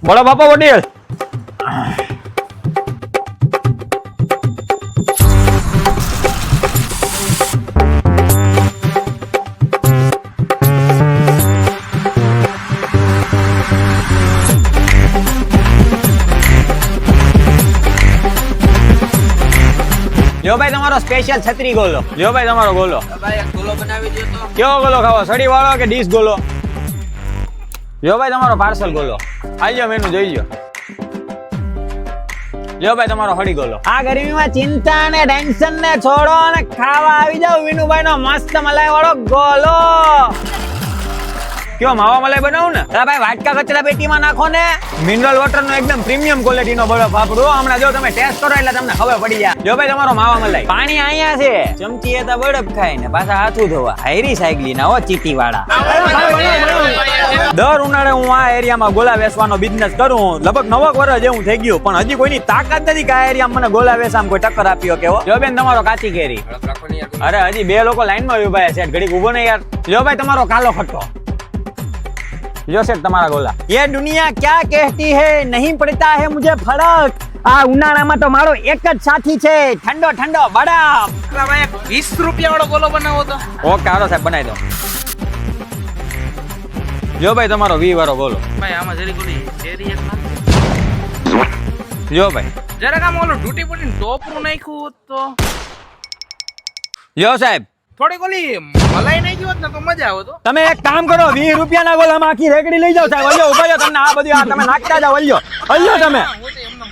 બોલો બાપા વડીલ. જો ભાઈ તમારો સ્પેશિયલ છત્રી ગોલો. જો ભાઈ તમારો ગોલો. ભાઈ એક ગોલો બનાવી દો તો. કેવો ગોલો ખાવો? સડી વાળો કે ડીશ ગોલો? જો ભાઈ તમારો પાર્સલ ગોલો. આવજો મેનુ જોઈજો. જો ભાઈ તમારો હળી ગોલો. આ ગરમીમાં ચિંતા ને ટેન્શન ને છોડો અને ખાવા આવી જાવ વિનુભાઈ નો મસ્ત મલાઈ વાળો ગોલો. કયો માવા મલાઈ બનાવું ને? અરે ભાઈ વાટકા કચરા પેટીમાં નાખો ને. મિનરલ વોટર નો એકદમ પ્રીમિયમ ક્વોલિટી નો બરફ આપણો. હમણાં જો તમે ટેસ્ટ કરો એટલે તમને ખબર પડી જાય. જો ભાઈ તમારો માવા મલાઈ. પાણી અહીંયા છે. ચમચી એ તો બરફ ખાય ને પાછા હાથું ધોવા. હાયરી સાયકલી ના હો ચીટી વાળા. દર ઉનાળે હું આ એરિયામાં ગોલા વેચવાનો બિઝનેસ કરું. લગભગ 9 વર્ષ જેવું થઈ ગયું પણ હજી કોઈની તાકાત નથી કે આ એરિયામાં મને ગોલા વેચવામાં કોઈ ટક્કર આપ્યો કેવો. જો બેન તમારો કાચી કેરી. અરે હજી 2 લોકો લાઈનમાં ઉભા છે. ઘડીક ઉભો ને યાર. જો ભાઈ તમારો કાલો ખટ્ટો. जो सेठ તમારા ગોલા. ये दुनिया क्या कहती है नहीं पड़ता है मुझे फर्क. આ ઉનાળામાં તો મારો એક જ સાથી છે ઠંડો ઠંડો બરફ. ભાઈ 20 રૂપિયા વાળો ગોલો બનાવો તો. ઓકે હાલો સાહેબ બનાવી દો. જો ભાઈ તમારો 20 વાળો ગોલો. ભાઈ આમાં જરી ગોલી શેરી એક નાખ. જો ભાઈ જરાક આમ ઓલું તૂટી ફૂટીને ટોપરું નાખ્યું તો. જો સાહેબ થોડી ગોલી મલાઈ નાખી હોત ને તો મજા આવે તો. તમે એક કામ કરો 20 રૂપિયાના ગોલામાં આખી રેકડી લઈ જાઓ સાહેબ. અલ્યો ઉભા તમને આ બધું આ તમે નાખતા જાઓ. અલ્યો તમે. હું તો એમને